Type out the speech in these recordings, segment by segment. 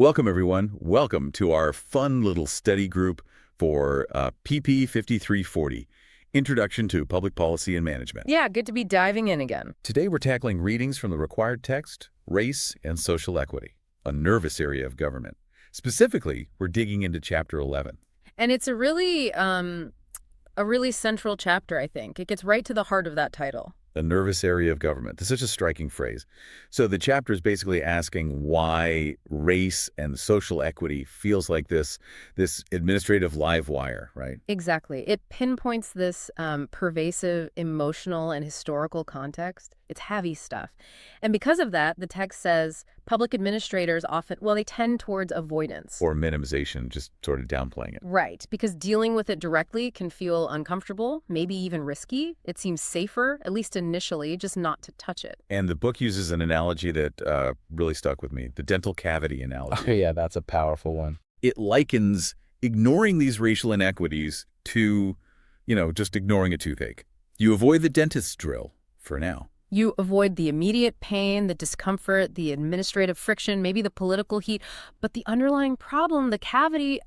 Welcome, everyone. Welcome to our fun little study group for PP 5340, Introduction to Public Policy and Management. Yeah, good to be diving in again. Today, we're tackling readings from the required text, Race and Social Equity, a nervous area of government. Specifically, we're digging into Chapter 11. And it's a really central chapter, I think. It gets right to the heart of that title. A nervous area of government. That's such a striking phrase. So the chapter is basically asking why race and social equity feels like this administrative live wire, right? Exactly. It pinpoints this pervasive emotional and historical context. It's heavy stuff. And because of that, the text says public administrators often, they tend towards avoidance. Or minimization, just sort of downplaying it. Right, because dealing with it directly can feel uncomfortable, maybe even risky. It seems safer, at least initially, just not to touch it. And the book uses an analogy that really stuck with me, the dental cavity analogy. Oh, yeah, that's a powerful one. It likens ignoring these racial inequities to, just ignoring a toothache. You avoid the dentist's drill for now. You avoid the immediate pain, the discomfort, the administrative friction, maybe the political heat. But the underlying problem, the cavity,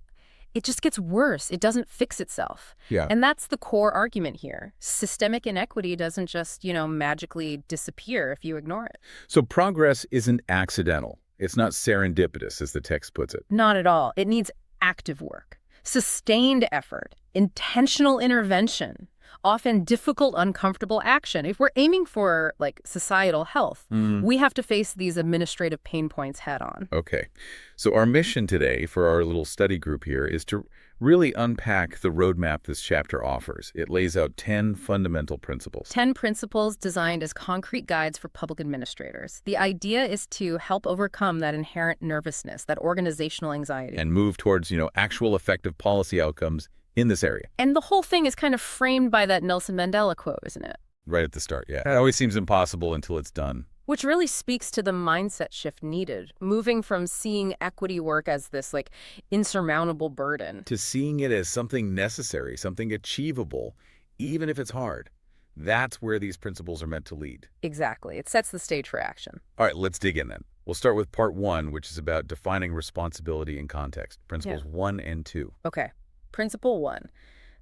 it just gets worse. It doesn't fix itself. Yeah. And that's the core argument here. Systemic inequity doesn't just, magically disappear if you ignore it. So progress isn't accidental. It's not serendipitous, as the text puts it. Not at all. It needs active work, sustained effort, intentional intervention, often difficult, uncomfortable action. If we're aiming for, societal health, we have to face these administrative pain points head on. Okay. So our mission today for our little study group here is to really unpack the roadmap this chapter offers. It lays out 10 fundamental principles. 10 principles designed as concrete guides for public administrators. The idea is to help overcome that inherent nervousness, that organizational anxiety. And move towards, actual effective policy outcomes in this area. And the whole thing is kind of framed by that Nelson Mandela quote, isn't it? Right at the start, yeah. It always seems impossible until it's done. Which really speaks to the mindset shift needed, moving from seeing equity work as this, insurmountable burden. To seeing it as something necessary, something achievable, even if it's hard. That's where these principles are meant to lead. Exactly. It sets the stage for action. All right, let's dig in then. We'll start with part 1, which is about defining responsibility in context. Principles 1 and 2. Okay. Principle 1.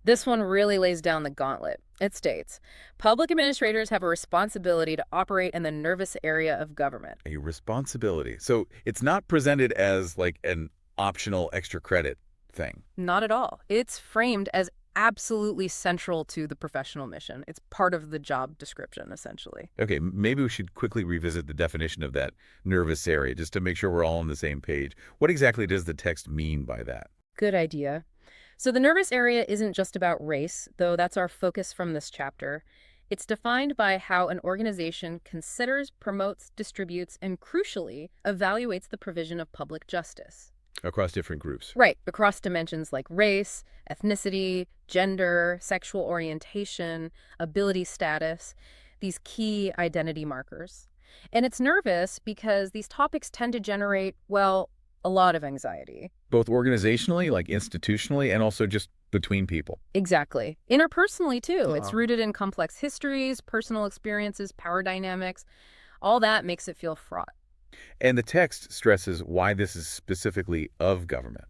This one really lays down the gauntlet. It states, public administrators have a responsibility to operate in the nervous area of government. A responsibility. So it's not presented as an optional extra credit thing. Not at all. It's framed as absolutely central to the professional mission. It's part of the job description, essentially. Okay, maybe we should quickly revisit the definition of that nervous area just to make sure we're all on the same page. What exactly does the text mean by that? Good idea. So the nervous area isn't just about race, though that's our focus from this chapter. It's defined by how an organization considers, promotes, distributes, and crucially, evaluates the provision of public justice. Across different groups. Right, across dimensions like race, ethnicity, gender, sexual orientation, ability status, these key identity markers. And it's nervous because these topics tend to generate, a lot of anxiety. Both organizationally, institutionally, and also just between people. Exactly. Interpersonally, too. It's rooted in complex histories, personal experiences, power dynamics. All that makes it feel fraught. And the text stresses why this is specifically of government.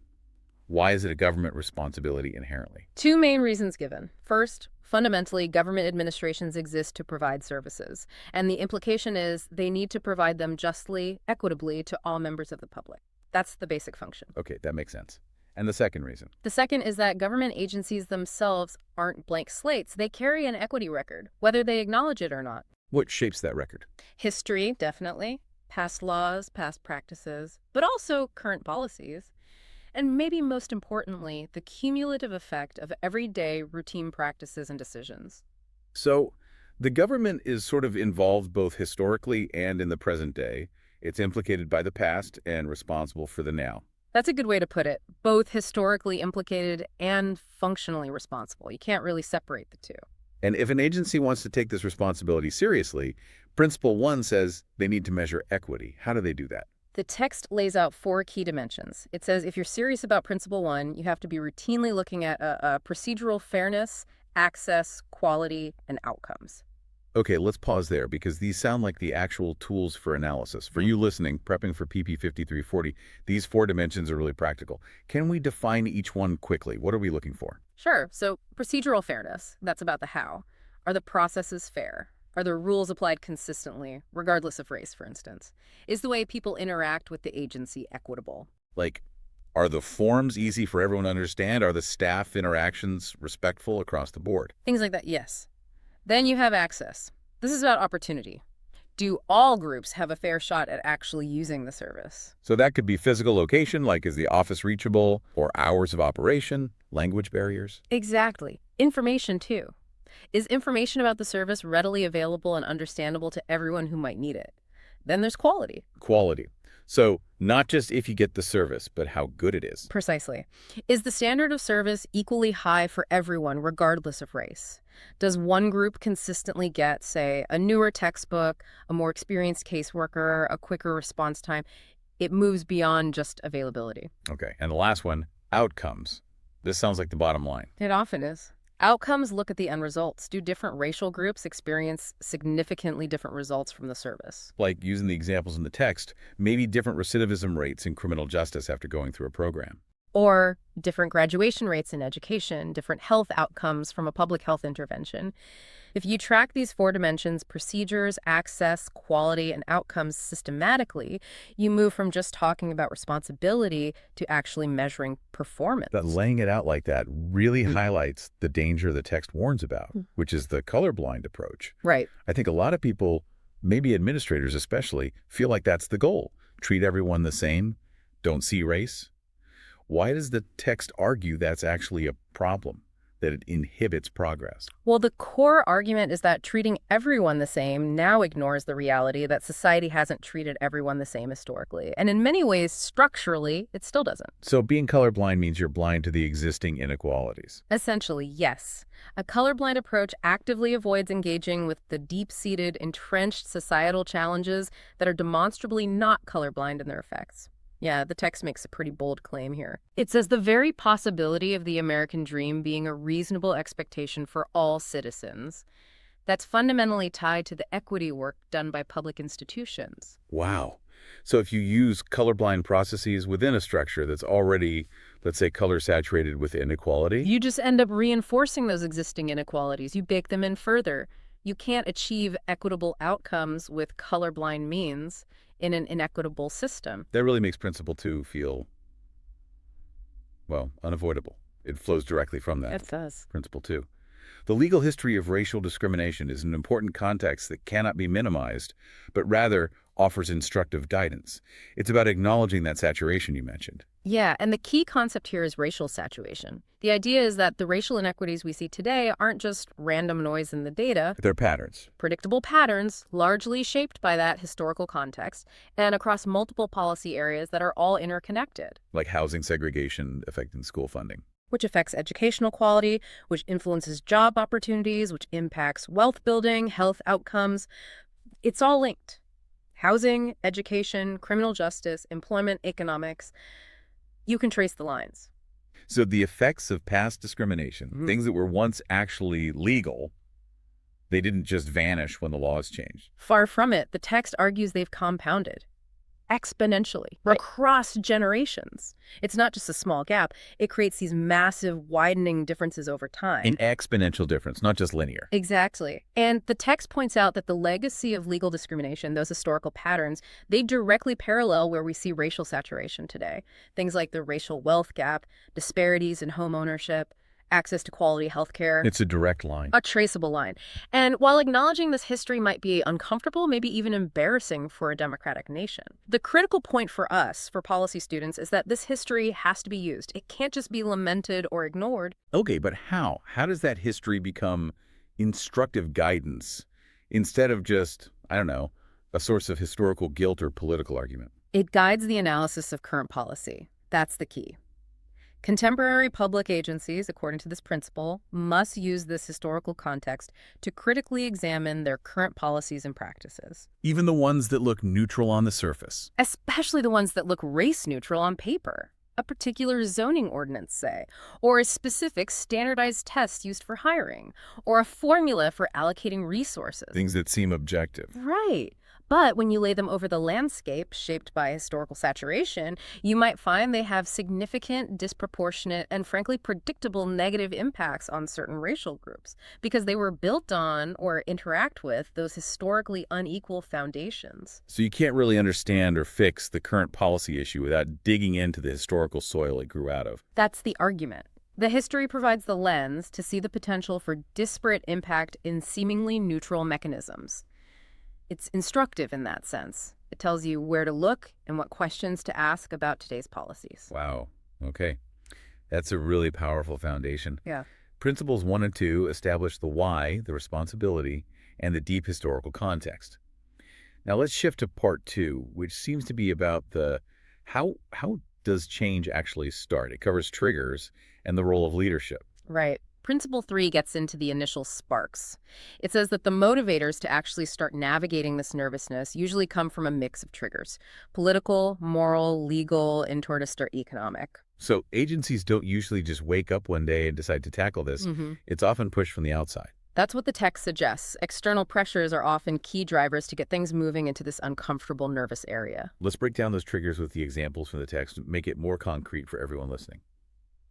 Why is it a government responsibility inherently? 2 main reasons given. First, fundamentally, government administrations exist to provide services. And the implication is they need to provide them justly, equitably to all members of the public. That's the basic function. Okay, that makes sense. And the second reason? The second is that government agencies themselves aren't blank slates. They carry an equity record, whether they acknowledge it or not. What shapes that record? History, definitely. Past laws, past practices, but also current policies. And maybe most importantly, the cumulative effect of everyday routine practices and decisions. So the government is sort of involved both historically and in the present day. It's implicated by the past and responsible for the now. That's a good way to put it. Both historically implicated and functionally responsible. You can't really separate the two. And if an agency wants to take this responsibility seriously, Principle 1 says they need to measure equity. How do they do that? The text lays out 4 key dimensions. It says if you're serious about Principle 1, you have to be routinely looking at procedural fairness, access, quality, and outcomes. Okay, let's pause there because these sound like the actual tools for analysis. For you listening, prepping for PP 5340, these 4 dimensions are really practical. Can we define each one quickly? What are we looking for? Sure. So procedural fairness, that's about the how. Are the processes fair? Are the rules applied consistently, regardless of race, for instance? Is the way people interact with the agency equitable? Like, are the forms easy for everyone to understand? Are the staff interactions respectful across the board? Things like that, yes. Then you have access. This is about opportunity. Do all groups have a fair shot at actually using the service? So that could be physical location, like is the office reachable, or hours of operation, language barriers. Exactly. Information, too. Is information about the service readily available and understandable to everyone who might need it? Then there's quality. Quality. So not just if you get the service, but how good it is. Precisely. Is the standard of service equally high for everyone, regardless of race? Does one group consistently get, say, a newer textbook, a more experienced caseworker, a quicker response time? It moves beyond just availability. Okay, and the last one, outcomes. This sounds like the bottom line. It often is. Outcomes look at the end results. Do different racial groups experience significantly different results from the service? Like using the examples in the text, maybe different recidivism rates in criminal justice after going through a program. Or different graduation rates in education, different health outcomes from a public health intervention. If you track these 4 dimensions, procedures, access, quality, and outcomes systematically, you move from just talking about responsibility to actually measuring performance. That laying it out like that really highlights the danger the text warns about, which is the colorblind approach. Right. I think a lot of people, maybe administrators especially, feel like that's the goal. Treat everyone the same, don't see race. Why does the text argue that's actually a problem, that it inhibits progress? Well, the core argument is that treating everyone the same now ignores the reality that society hasn't treated everyone the same historically. And in many ways, structurally, it still doesn't. So being colorblind means you're blind to the existing inequalities. Essentially, yes. A colorblind approach actively avoids engaging with the deep-seated, entrenched societal challenges that are demonstrably not colorblind in their effects. Yeah, the text makes a pretty bold claim here. It says the very possibility of the American dream being a reasonable expectation for all citizens, that's fundamentally tied to the equity work done by public institutions. Wow. So if you use colorblind processes within a structure that's already, let's say, color saturated with inequality, You just end up reinforcing those existing inequalities. You bake them in further. You can't achieve equitable outcomes with colorblind means in an inequitable system. that really makes Principle 2 feel, well, unavoidable. It flows directly from that. It does. Principle 2. The legal history of racial discrimination is an important context that cannot be minimized, but rather offers instructive guidance. It's about acknowledging that saturation you mentioned. Yeah, and the key concept here is racial saturation. The idea is that the racial inequities we see today aren't just random noise in the data, They're patterns. predictable patterns largely shaped by that historical context and across multiple policy areas that are all interconnected, Like housing segregation affecting school funding. which affects educational quality, which influences job opportunities, which impacts wealth building, health outcomes. It's all linked. Housing, education, criminal justice, employment, economics. You can trace the lines. So the effects of past discrimination, things that were once actually legal, they didn't just vanish when the laws changed. Far from it, the text argues they've compounded exponentially Right. across generations. It's not just a small gap. It creates these massive widening differences over time. An exponential difference, not just linear. Exactly. And the text points out that the legacy of legal discrimination, those historical patterns, they directly parallel where we see racial saturation today. Things like the racial wealth gap, disparities in home ownership, access to quality health care. It's a direct line. A traceable line. And while acknowledging this history might be uncomfortable, maybe even embarrassing for a democratic nation, the critical point for us, for policy students, is that this history has to be used. It can't just be lamented or ignored. Okay, but how? How does that history become instructive guidance instead of just, I don't know, a source of historical guilt or political argument? It guides the analysis of current policy. That's the key. Contemporary public agencies, according to this principle, must use this historical context to critically examine their current policies and practices, Even the ones that look neutral on the surface. especially the ones that look race neutral on paper. a particular zoning ordinance say, or a specific standardized test used for hiring, or a formula for allocating resources. Things that seem objective. Right. But when you lay them over the landscape shaped by historical saturation, you might find they have significant, disproportionate, and frankly predictable negative impacts on certain racial groups because they were built on or interact with those historically unequal foundations. So you can't really understand or fix the current policy issue without digging into the historical soil it grew out of. That's the argument. The history provides the lens to see the potential for disparate impact in seemingly neutral mechanisms. It's instructive in that sense. It tells you where to look and what questions to ask about today's policies. Wow. Okay. That's a really powerful foundation. Yeah. Principles 1 and 2 establish the why, the responsibility, and the deep historical context. Now let's shift to part 2, which seems to be about the how does change actually start? It covers triggers and the role of leadership. Right. Principle 3 gets into the initial sparks. It says that the motivators to actually start navigating this nervousness usually come from a mix of triggers: political, moral, legal, and to a start economic. So agencies don't usually just wake up one day and decide to tackle this. It's often pushed from the outside. That's what the text suggests. External pressures are often key drivers to get things moving into this uncomfortable, nervous area. Let's break down those triggers with the examples from the text, make it more concrete for everyone listening.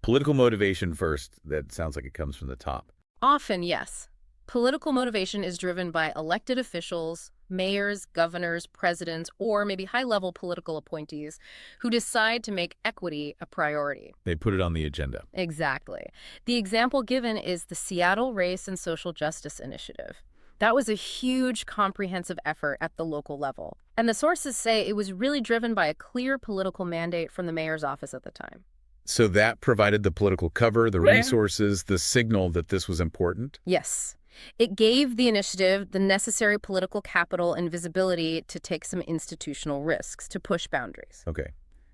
Political motivation first. That sounds like it comes from the top. Often, yes. Political motivation is driven by elected officials, mayors, governors, presidents, or maybe high-level political appointees who decide to make equity a priority. They put it on the agenda. Exactly. The example given is the Seattle Race and Social Justice Initiative. That was a huge, comprehensive effort at the local level. And the sources say it was really driven by a clear political mandate from the mayor's office at the time. So that provided the political cover, the resources, the signal that this was important? Yes. It gave the initiative the necessary political capital and visibility to take some institutional risks, to push boundaries. Okay.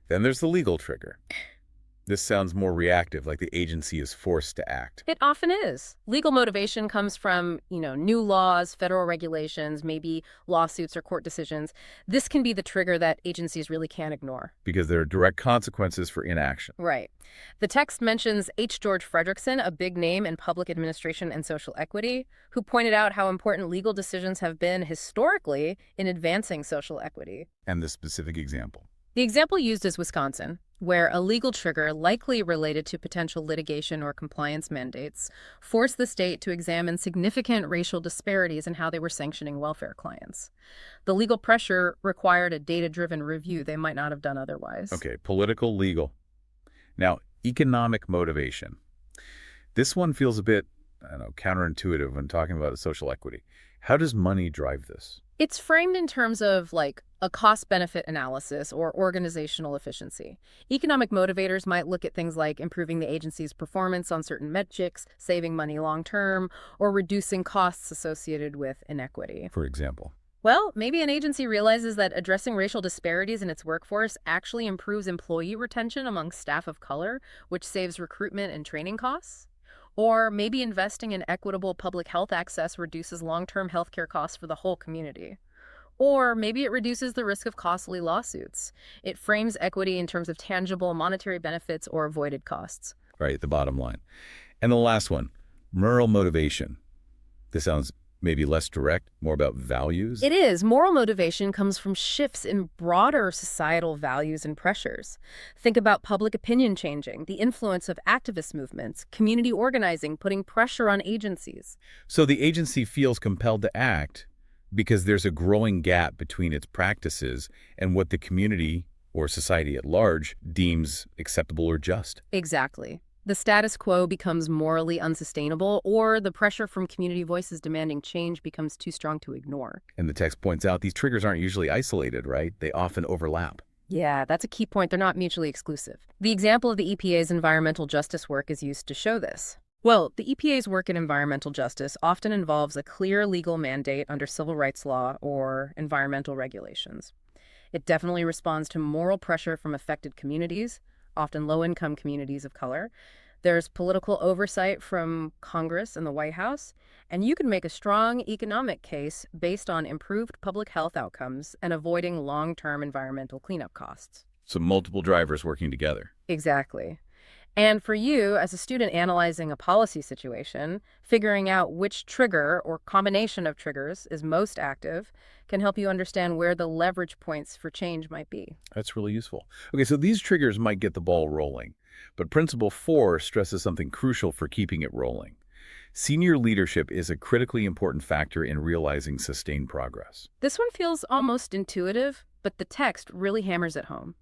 Then there's the legal trigger. This sounds more reactive, like the agency is forced to act. It often is. Legal motivation comes from, new laws, federal regulations, maybe lawsuits or court decisions. This can be the trigger that agencies really can't ignore. Because there are direct consequences for inaction. Right. The text mentions H. George Frederickson, a big name in public administration and social equity, who pointed out how important legal decisions have been historically in advancing social equity. And the specific example. The example used is Wisconsin, where a legal trigger likely related to potential litigation or compliance mandates forced the state to examine significant racial disparities in how they were sanctioning welfare clients. The legal pressure required a data-driven review they might not have done otherwise. Okay, political, legal. Now, economic motivation. This one feels a bit, counterintuitive when talking about social equity. How does money drive this? It's framed in terms of a cost-benefit analysis or organizational efficiency. Economic motivators might look at things like improving the agency's performance on certain metrics, saving money long-term, or reducing costs associated with inequity. For example? Well, maybe an agency realizes that addressing racial disparities in its workforce actually improves employee retention among staff of color, which saves recruitment and training costs. Or maybe investing in equitable public health access reduces long-term healthcare costs for the whole community. Or maybe it reduces the risk of costly lawsuits. It frames equity in terms of tangible monetary benefits or avoided costs. Right, the bottom line. And the last one, moral motivation. This sounds maybe less direct, more about values? It is. Moral motivation comes from shifts in broader societal values and pressures. Think about public opinion changing, the influence of activist movements, community organizing, putting pressure on agencies. So the agency feels compelled to act because there's a growing gap between its practices and what the community or society at large deems acceptable or just. Exactly. The status quo becomes morally unsustainable, or the pressure from community voices demanding change becomes too strong to ignore. And the text points out these triggers aren't usually isolated, right? They often overlap. Yeah, that's a key point. They're not mutually exclusive. The example of the EPA's environmental justice work is used to show this. Well, the EPA's work in environmental justice often involves a clear legal mandate under civil rights law or environmental regulations. It definitely responds to moral pressure from affected communities, often low-income communities of color. There's political oversight from Congress and the White House, and you can make a strong economic case based on improved public health outcomes and avoiding long-term environmental cleanup costs. So multiple drivers working together. Exactly. And for you, as a student analyzing a policy situation, figuring out which trigger or combination of triggers is most active can help you understand where the leverage points for change might be. That's really useful. Okay, so these triggers might get the ball rolling, but Principle 4 stresses something crucial for keeping it rolling. Senior leadership is a critically important factor in realizing sustained progress. This one feels almost intuitive, but the text really hammers it home.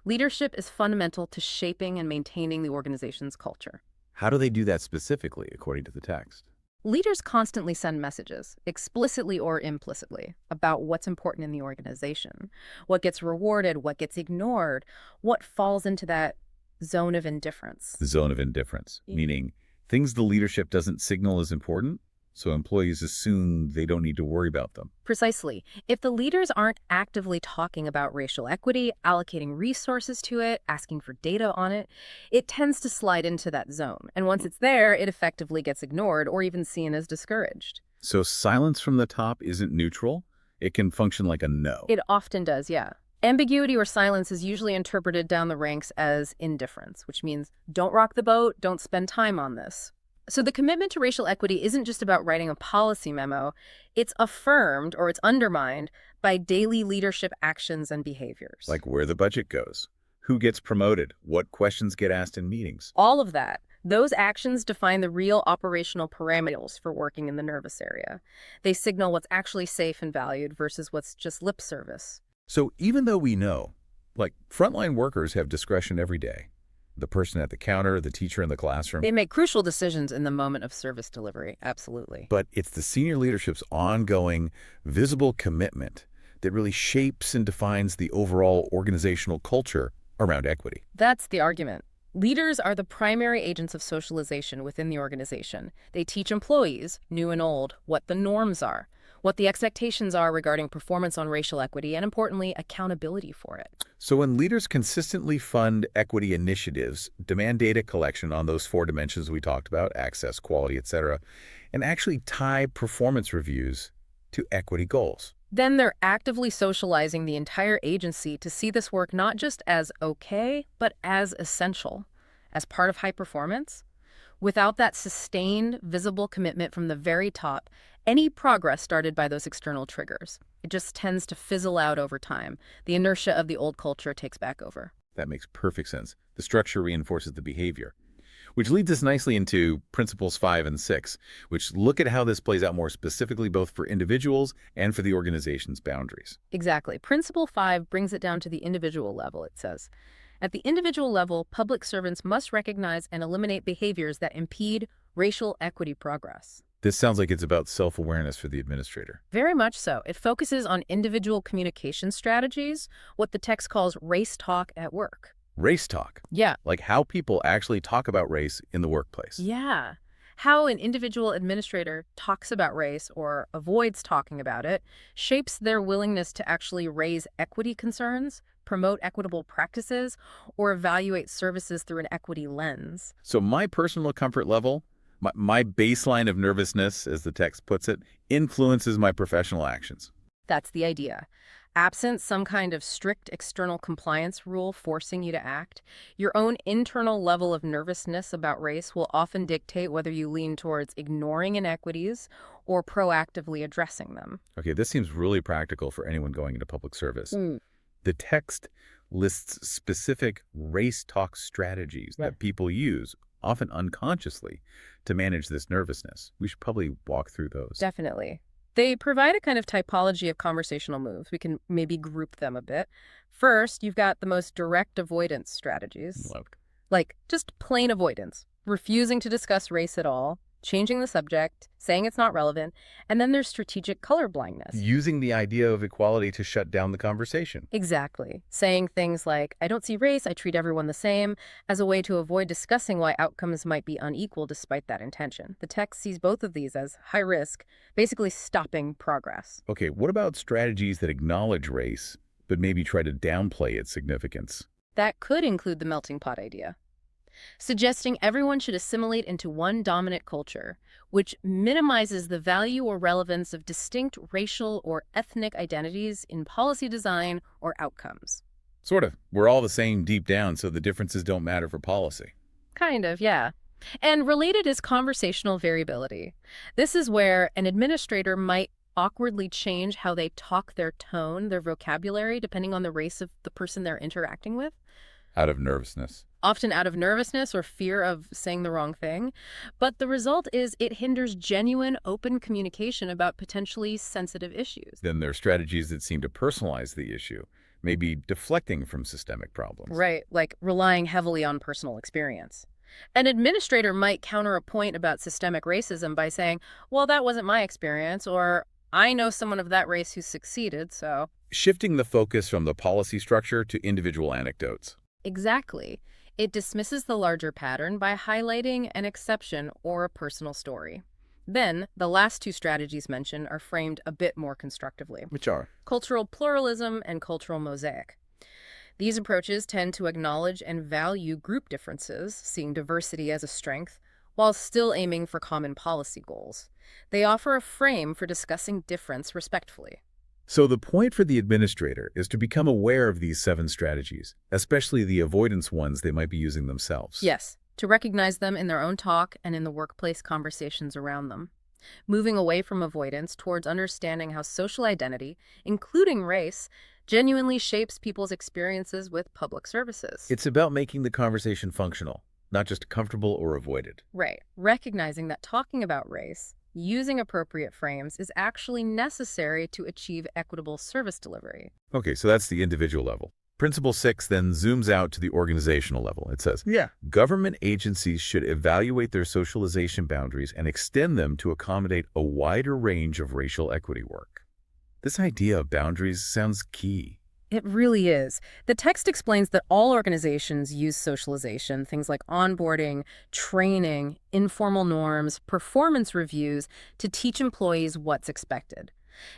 Leadership is fundamental to shaping and maintaining the organization's culture. How do they do that specifically, according to the text? Leaders constantly send messages, explicitly or implicitly, about what's important in the organization, what gets rewarded, what gets ignored, what falls into that zone of indifference. The zone of indifference, meaning things the leadership doesn't signal as important, so employees assume they don't need to worry about them. Precisely. If the leaders aren't actively talking about racial equity, allocating resources to it, asking for data on it, it tends to slide into that zone. And once it's there, it effectively gets ignored or even seen as discouraged. So silence from the top isn't neutral. It can function like a no. It often does, yeah. Ambiguity or silence is usually interpreted down the ranks as indifference, which means don't rock the boat, don't spend time on this. So the commitment to racial equity isn't just about writing a policy memo. It's affirmed or it's undermined by daily leadership actions and behaviors. Like where the budget goes, who gets promoted, what questions get asked in meetings. All of that. Those actions define the real operational parameters for working in the nervous area. They signal what's actually safe and valued versus what's just lip service. So even though we know, like frontline workers have discretion every day, the person at the counter, the teacher in the classroom. They make crucial decisions in the moment of service delivery, absolutely. But it's the senior leadership's ongoing, visible commitment that really shapes and defines the overall organizational culture around equity. That's the argument. Leaders are the primary agents of socialization within the organization. They teach employees, new and old, what the norms are, what the expectations are regarding performance on racial equity, and importantly, accountability for it. So when leaders consistently fund equity initiatives, demand data collection on those 4 dimensions we talked about, access, quality, etc., and actually tie performance reviews to equity goals. Then they're actively socializing the entire agency to see this work not just as okay, but as essential, as part of high performance. Without that sustained, visible commitment from the very top, any progress started by those external triggers, it just tends to fizzle out over time. The inertia of the old culture takes back over. That makes perfect sense. The structure reinforces the behavior, which leads us nicely into Principles 5 and 6, which look at how this plays out more specifically both for individuals and for the organization's boundaries. Exactly. Principle 5 brings it down to the individual level, it says. At the individual level, public servants must recognize and eliminate behaviors that impede racial equity progress. This sounds like it's about self-awareness for the administrator. Very much so. It focuses on individual communication strategies, what the text calls race talk at work. Race talk. Yeah. Like how people actually talk about race in the workplace. Yeah. How an individual administrator talks about race or avoids talking about it shapes their willingness to actually raise equity concerns, promote equitable practices, or evaluate services through an equity lens. So my personal comfort level, my baseline of nervousness, as the text puts it, influences my professional actions. That's the idea. Absent some kind of strict external compliance rule forcing you to act, your own internal level of nervousness about race will often dictate whether you lean towards ignoring inequities or proactively addressing them. Okay, this seems really practical for anyone going into public service. The text lists specific race talk strategies that people use, often unconsciously, to manage this nervousness. We should probably walk through those. Definitely. They provide a kind of typology of conversational moves. We can maybe group them a bit. First, you've got the most direct avoidance strategies, like just plain avoidance, refusing to discuss race at all, changing the subject, saying it's not relevant, and then there's strategic colorblindness. Using the idea of equality to shut down the conversation. Exactly. Saying things like, I don't see race, I treat everyone the same, as a way to avoid discussing why outcomes might be unequal despite that intention. The text sees both of these as high risk, basically stopping progress. Okay, what about strategies that acknowledge race, but maybe try to downplay its significance? That could include the melting pot idea, suggesting everyone should assimilate into one dominant culture, which minimizes the value or relevance of distinct racial or ethnic identities in policy design or outcomes. Sort of. We're all the same deep down, so the differences don't matter for policy. Kind of, yeah. And related is conversational variability. This is where an administrator might awkwardly change how they talk, their tone, their vocabulary, depending on the race of the person they're interacting with, Out of nervousness. often out of nervousness or fear of saying the wrong thing. But the result is it hinders genuine, open communication about potentially sensitive issues. Then there are strategies that seem to personalize the issue, maybe deflecting from systemic problems. Right, like relying heavily on personal experience. An administrator might counter a point about systemic racism by saying, well, that wasn't my experience, or I know someone of that race who succeeded, so. Shifting the focus from the policy structure to individual anecdotes. Exactly. It dismisses the larger pattern by highlighting an exception or a personal story. Then, the last two strategies mentioned are framed a bit more constructively. Which are? Cultural pluralism and cultural mosaic. These approaches tend to acknowledge and value group differences, seeing diversity as a strength, while still aiming for common policy goals. They offer a frame for discussing difference respectfully. So the point for the administrator is to become aware of these 7 strategies, especially the avoidance ones they might be using themselves. Yes, to recognize them in their own talk and in the workplace conversations around them. Moving away from avoidance towards understanding how social identity, including race, genuinely shapes people's experiences with public services. It's about making the conversation functional, not just comfortable or avoided. Right. Recognizing that talking about race, using appropriate frames, is actually necessary to achieve equitable service delivery. Okay, so that's the individual level. Principle 6 then zooms out to the organizational level. It says, government agencies should evaluate their socialization boundaries and extend them to accommodate a wider range of racial equity work. This idea of boundaries sounds key. It really is. The text explains that all organizations use socialization, things like onboarding, training, informal norms, performance reviews, to teach employees what's expected.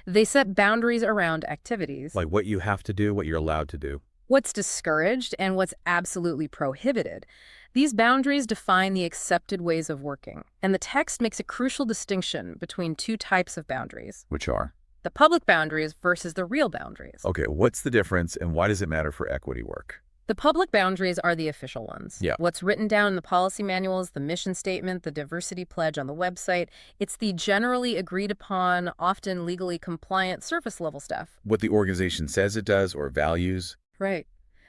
They set boundaries around activities, Like what you have to do, what you're allowed to do. what's discouraged, and what's absolutely prohibited. These boundaries define the accepted ways of working, and the text makes a crucial distinction between two types of boundaries: Which are? the public boundaries versus the real boundaries. Okay, what's the difference and why does it matter for equity work? The public boundaries are the official ones. Yeah. What's written down in the policy manuals, the mission statement, the diversity pledge on the website, it's the generally agreed upon, often legally compliant surface level stuff. What the organization says it does or values? Right.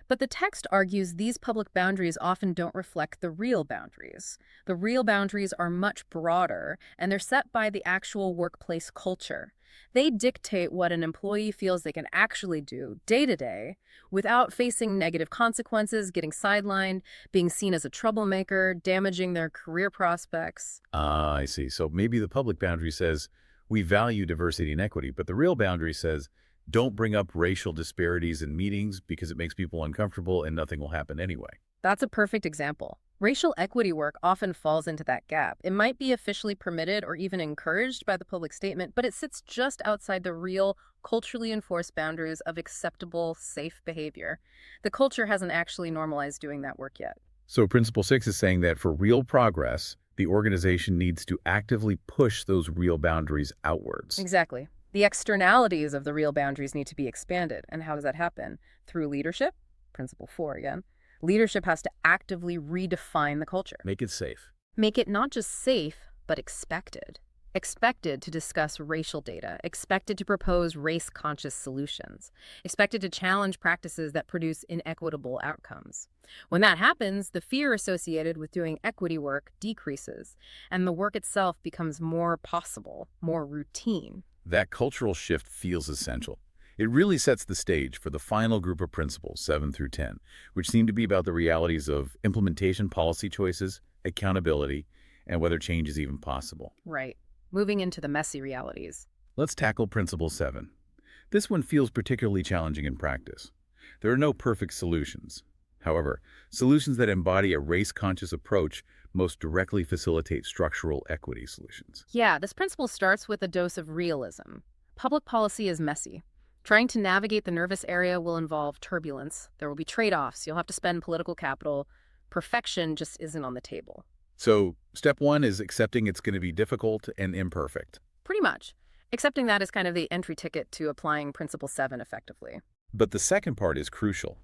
But the text argues these public boundaries often don't reflect the real boundaries. The real boundaries are much broader, and they're set by the actual workplace culture. They dictate what an employee feels they can actually do day to day without facing negative consequences, getting sidelined, being seen as a troublemaker, damaging their career prospects. Ah, I see. So maybe the public boundary says, we value diversity and equity, but the real boundary says, don't bring up racial disparities in meetings because it makes people uncomfortable and nothing will happen anyway. That's a perfect example. Racial equity work often falls into that gap. It might be officially permitted or even encouraged by the public statement, but it sits just outside the real, culturally enforced boundaries of acceptable, safe behavior. The culture hasn't actually normalized doing that work yet. So Principle 6 is saying that for real progress, the organization needs to actively push those real boundaries outwards. Exactly. The externalities of the real boundaries need to be expanded. And how does that happen? Through leadership? Principle 4 again. Leadership has to actively redefine the culture. Make it safe. Make it not just safe, but expected. Expected to discuss racial data, expected to propose race-conscious solutions, expected to challenge practices that produce inequitable outcomes. When that happens, the fear associated with doing equity work decreases, and the work itself becomes more possible, more routine. That cultural shift feels essential. It really sets the stage for the final group of principles, 7 through 10, which seem to be about the realities of implementation policy choices, accountability, and whether change is even possible. Right. Moving into the messy realities. Let's tackle Principle 7. This one feels particularly challenging in practice. There are no perfect solutions. However, solutions that embody a race-conscious approach most directly facilitate structural equity solutions. Yeah, this principle starts with a dose of realism. Public policy is messy. Trying to navigate the nervous area will involve turbulence. There will be trade-offs. You'll have to spend political capital. Perfection just isn't on the table. So, step 1 is accepting it's going to be difficult and imperfect. Pretty much. Accepting that is kind of the entry ticket to applying Principle 7 effectively. But the second part is crucial.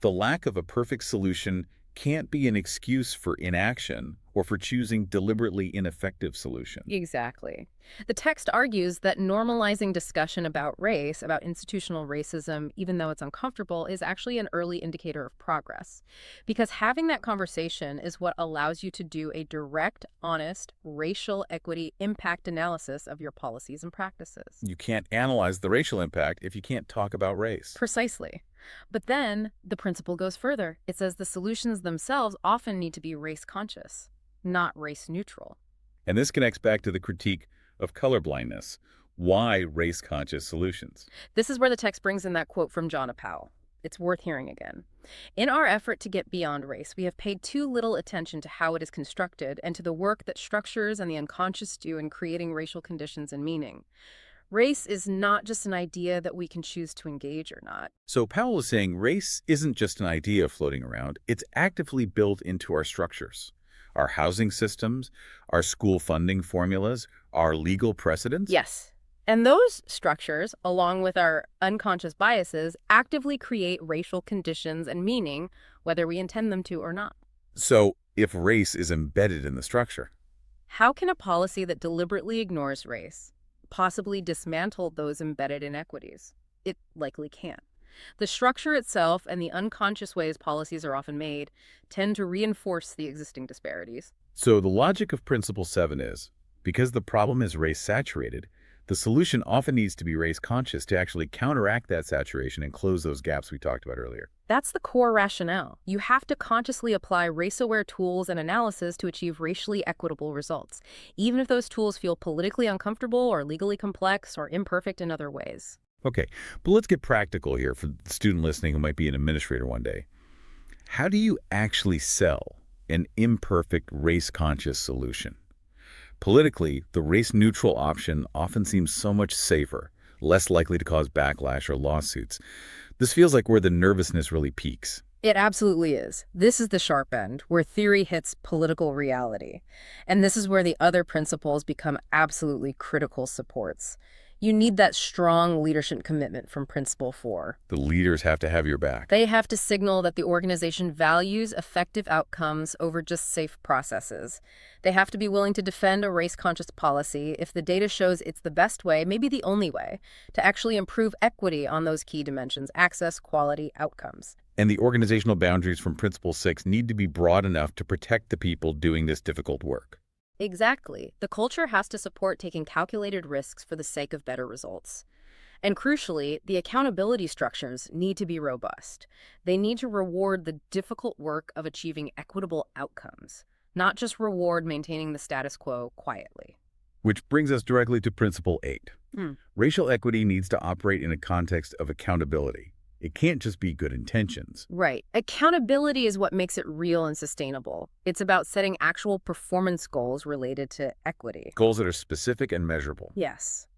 The lack of a perfect solution can't be an excuse for inaction or for choosing deliberately ineffective solutions. Exactly. The text argues that normalizing discussion about race, about institutional racism, even though it's uncomfortable, is actually an early indicator of progress. Because having that conversation is what allows you to do a direct, honest, racial equity impact analysis of your policies and practices. You can't analyze the racial impact if you can't talk about race. Precisely. But then the principle goes further. It says the solutions themselves often need to be race conscious, not race neutral. And this connects back to the critique of colorblindness. Why race-conscious solutions? This is where the text brings in that quote from Jonna Powell. It's worth hearing again. In our effort to get beyond race, we have paid too little attention to how it is constructed and to the work that structures and the unconscious do in creating racial conditions and meaning. Race is not just an idea that we can choose to engage or not. So Powell is saying race isn't just an idea floating around, it's actively built into our structures, our housing systems, our school funding formulas, our legal precedents. Yes. And those structures, along with our unconscious biases, actively create racial conditions and meaning, whether we intend them to or not. So if race is embedded in the structure, How can a policy that deliberately ignores race possibly dismantle those embedded inequities? It likely can't. The structure itself and the unconscious ways policies are often made tend to reinforce the existing disparities. so the logic of Principle 7 is, because the problem is race-saturated, the solution often needs to be race-conscious to actually counteract that saturation and close those gaps we talked about earlier. That's the core rationale. You have to consciously apply race-aware tools and analysis to achieve racially equitable results, even if those tools feel politically uncomfortable or legally complex or imperfect in other ways. Okay, but let's get practical here for the student listening who might be an administrator one day. How do you actually sell an imperfect race-conscious solution? Politically, the race-neutral option often seems so much safer, less likely to cause backlash or lawsuits. This feels like where the nervousness really peaks. It absolutely is. This is the sharp end, where theory hits political reality. And this is where the other principles become absolutely critical supports. You need that strong leadership commitment from Principle 4. The leaders have to have your back. They have to signal that the organization values effective outcomes over just safe processes. They have to be willing to defend a race-conscious policy if the data shows it's the best way, maybe the only way, to actually improve equity on those key dimensions: access, quality, outcomes. And the organizational boundaries from Principle 6 need to be broad enough to protect the people doing this difficult work. Exactly. The culture has to support taking calculated risks for the sake of better results. And crucially, the accountability structures need to be robust. They need to reward the difficult work of achieving equitable outcomes, not just reward maintaining the status quo quietly. Which brings us directly to Principle 8. Hmm. Racial equity needs to operate in a context of accountability. It can't just be good intentions. Right. Accountability is what makes it real and sustainable. It's about setting actual performance goals related to equity. Goals that are specific and measurable. Yes.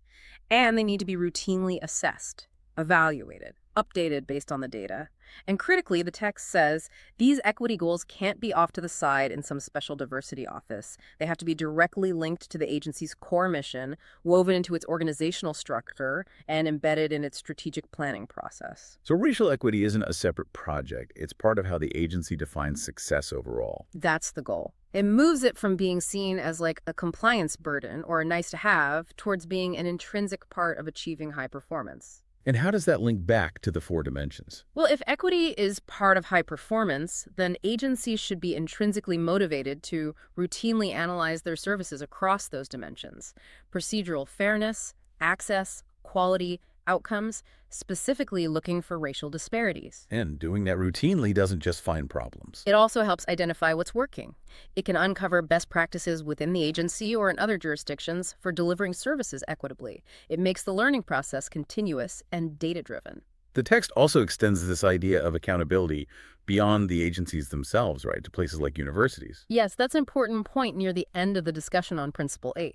And they need to be routinely assessed, evaluated, updated based on the data. And critically, the text says these equity goals can't be off to the side in some special diversity office. They have to be directly linked to the agency's core mission, woven into its organizational structure, and embedded in its strategic planning process. So racial equity isn't a separate project. It's part of how the agency defines success overall. That's the goal. It moves it from being seen as like a compliance burden or a nice to have towards being an intrinsic part of achieving high performance. And how does that link back to the 4 dimensions? Well, if equity is part of high performance, then agencies should be intrinsically motivated to routinely analyze their services across those dimensions: procedural fairness, access, quality, outcomes, specifically looking for racial disparities. And doing that routinely doesn't just find problems. It also helps identify what's working. It can uncover best practices within the agency or in other jurisdictions for delivering services equitably. It makes the learning process continuous and data-driven. The text also extends this idea of accountability beyond the agencies themselves, right, to places like universities. Yes, that's an important point near the end of the discussion on Principle 8.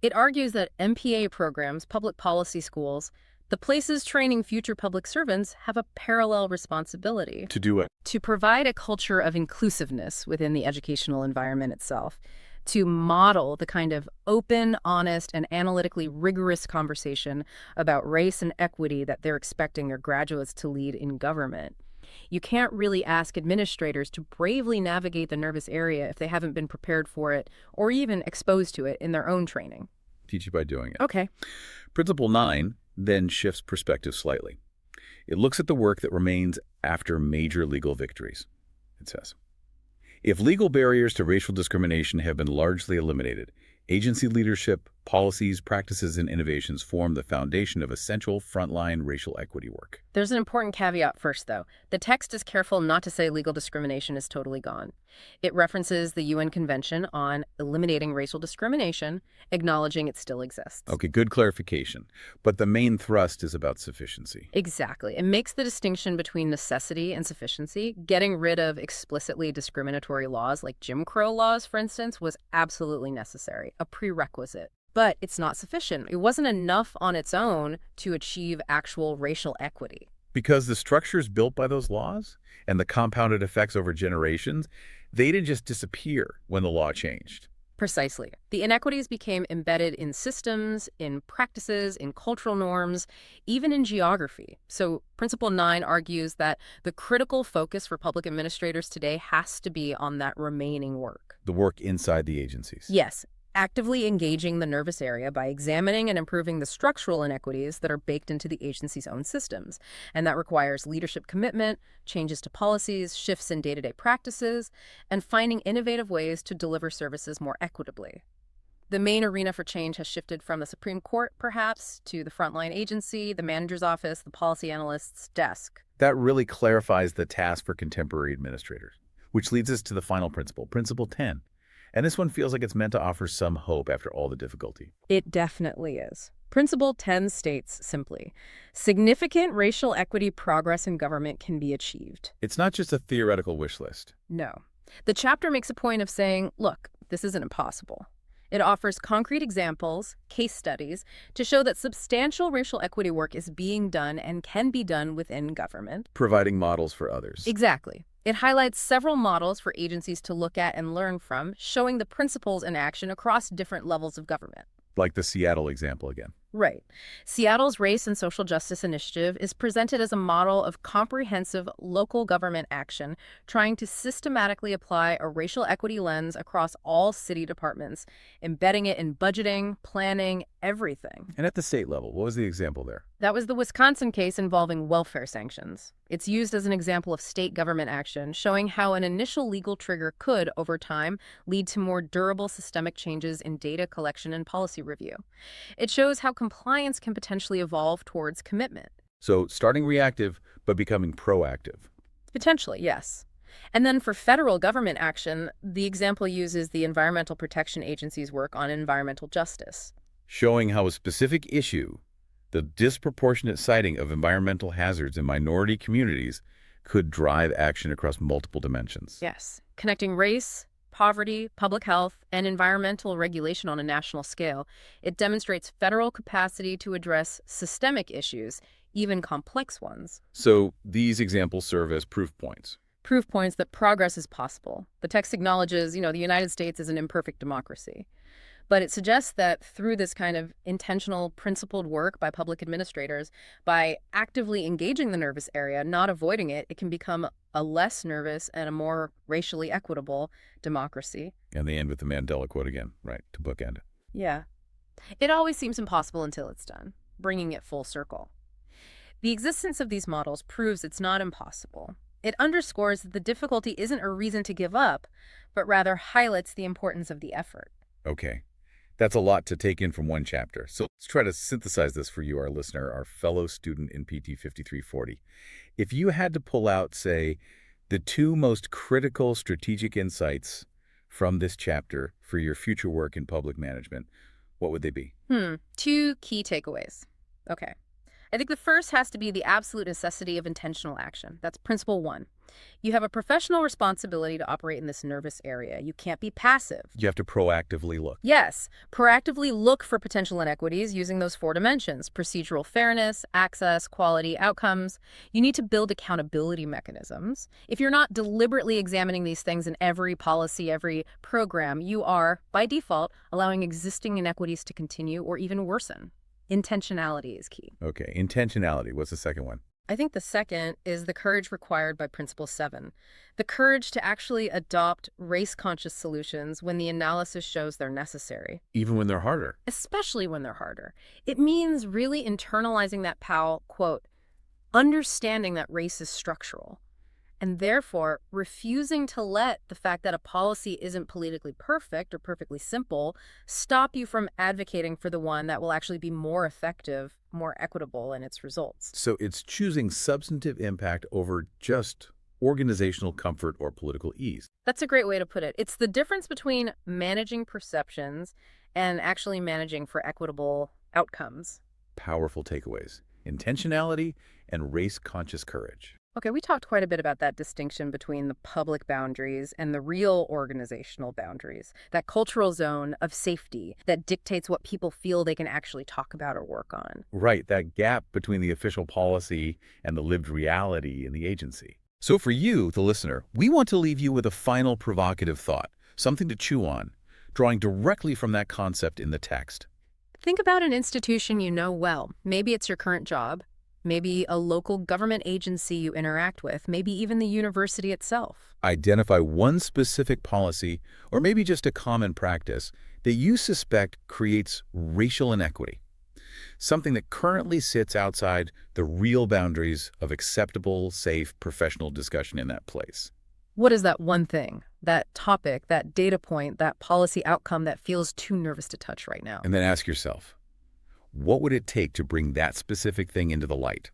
It argues that MPA programs, public policy schools, the places training future public servants, have a parallel responsibility To do it. to provide a culture of inclusiveness within the educational environment itself, to model the kind of open, honest, and analytically rigorous conversation about race and equity that they're expecting their graduates to lead in government. You can't really ask administrators to bravely navigate the nervous area if they haven't been prepared for it or even exposed to it in their own training. Teach you by doing it. Okay. Principle 9 then shifts perspective slightly. It looks at the work that remains after major legal victories. It says, if legal barriers to racial discrimination have been largely eliminated, agency leadership, policies, practices, and innovations form the foundation of essential frontline racial equity work. There's an important caveat first, though. The text is careful not to say legal discrimination is totally gone. It references the UN Convention on Eliminating Racial Discrimination, acknowledging it still exists. Okay, good clarification. But the main thrust is about sufficiency. Exactly. It makes the distinction between necessity and sufficiency. Getting rid of explicitly discriminatory laws, like Jim Crow laws, for instance, was absolutely necessary, a prerequisite. But it's not sufficient. It wasn't enough on its own to achieve actual racial equity. Because the structures built by those laws and the compounded effects over generations, they didn't just disappear when the law changed. Precisely. The inequities became embedded in systems, in practices, in cultural norms, even in geography. So Principle 9 argues that the critical focus for public administrators today has to be on that remaining work. The work inside the agencies. Yes. Actively engaging the nervous area by examining and improving the structural inequities that are baked into the agency's own systems. And that requires leadership commitment, changes to policies, shifts in day-to-day practices, and finding innovative ways to deliver services more equitably. The main arena for change has shifted from the Supreme Court, perhaps, to the frontline agency, the manager's office, the policy analyst's desk. That really clarifies the task for contemporary administrators, which leads us to the final principle, Principle 10. And this one feels like it's meant to offer some hope after all the difficulty. It definitely is. Principle 10 states simply, significant racial equity progress in government can be achieved. It's not just a theoretical wish list. No. The chapter makes a point of saying, look, this isn't impossible. It offers concrete examples, case studies, to show that substantial racial equity work is being done and can be done within government. Providing models for others. Exactly. It highlights several models for agencies to look at and learn from, showing the principles in action across different levels of government. Like the Seattle example again. Right. Seattle's Race and Social Justice Initiative is presented as a model of comprehensive local government action, trying to systematically apply a racial equity lens across all city departments, embedding it in budgeting, planning, everything. And at the state level, what was the example there? That was the Wisconsin case involving welfare sanctions. It's used as an example of state government action, showing how an initial legal trigger could, over time, lead to more durable systemic changes in data collection and policy review. It shows how compliance can potentially evolve towards commitment. So starting reactive, but becoming proactive. Potentially, yes. And then for federal government action, the example uses the Environmental Protection Agency's work on environmental justice. Showing how a specific issue, the disproportionate citing of environmental hazards in minority communities, could drive action across multiple dimensions. Yes. Connecting race, poverty, public health, and environmental regulation on a national scale, it demonstrates federal capacity to address systemic issues, even complex ones. So these examples serve as proof points. Proof points that progress is possible. The text acknowledges, the United States is an imperfect democracy. But it suggests that through this kind of intentional, principled work by public administrators, by actively engaging the nervous area, not avoiding it, it can become a less nervous and a more racially equitable democracy. And they end with the Mandela quote again, right, to bookend it. Yeah. It always seems impossible until it's done, bringing it full circle. The existence of these models proves it's not impossible. It underscores that the difficulty isn't a reason to give up, but rather highlights the importance of the effort. Okay. That's a lot to take in from one chapter. So let's try to synthesize this for you, our listener, our fellow student in PT 5340. If you had to pull out, say, the two most critical strategic insights from this chapter for your future work in public management, what would they be? Two key takeaways. Okay. I think the first has to be the absolute necessity of intentional action. That's principle 1. You have a professional responsibility to operate in this nervous area. You can't be passive. You have to proactively look. Yes, proactively look for potential inequities using those 4 dimensions: procedural fairness, access, quality, outcomes. You need to build accountability mechanisms. If you're not deliberately examining these things in every policy, every program, you are, by default, allowing existing inequities to continue or even worsen. Intentionality is key. Okay, intentionality. What's the second one? I think the second is the courage required by Principle 7. The courage to actually adopt race-conscious solutions when the analysis shows they're necessary, Even when they're harder. especially when they're harder. It means really internalizing that Powell quote, understanding that race is structural, and therefore refusing to let the fact that a policy isn't politically perfect or perfectly simple stop you from advocating for the one that will actually be more effective, more equitable in its results. So it's choosing substantive impact over just organizational comfort or political ease. That's a great way to put it. It's the difference between managing perceptions and actually managing for equitable outcomes. Powerful takeaways: intentionality and race-conscious courage. Okay, we talked quite a bit about that distinction between the public boundaries and the real organizational boundaries, that cultural zone of safety that dictates what people feel they can actually talk about or work on. Right, that gap between the official policy and the lived reality in the agency. So for you, the listener, we want to leave you with a final provocative thought, something to chew on, drawing directly from that concept in the text. Think about an institution you know well. Maybe it's your current job, maybe a local government agency you interact with, maybe even the university itself. Identify one specific policy, or maybe just a common practice, that you suspect creates racial inequity. Something that currently sits outside the real boundaries of acceptable, safe, professional discussion in that place. What is that one thing, that topic, that data point, that policy outcome that feels too nervous to touch right now? And then ask yourself, what would it take to bring that specific thing into the light?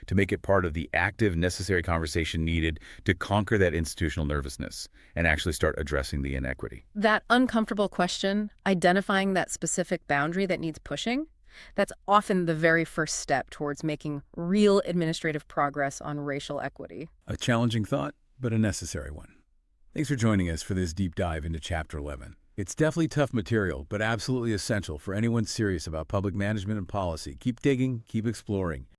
To make it part of the active, necessary conversation needed to conquer that institutional nervousness and actually start addressing the inequity? That uncomfortable question, identifying that specific boundary that needs pushing, that's often the very first step towards making real administrative progress on racial equity. A challenging thought, but a necessary one. Thanks for joining us for this deep dive into Chapter 11. It's definitely tough material, but absolutely essential for anyone serious about public management and policy. Keep digging, keep exploring,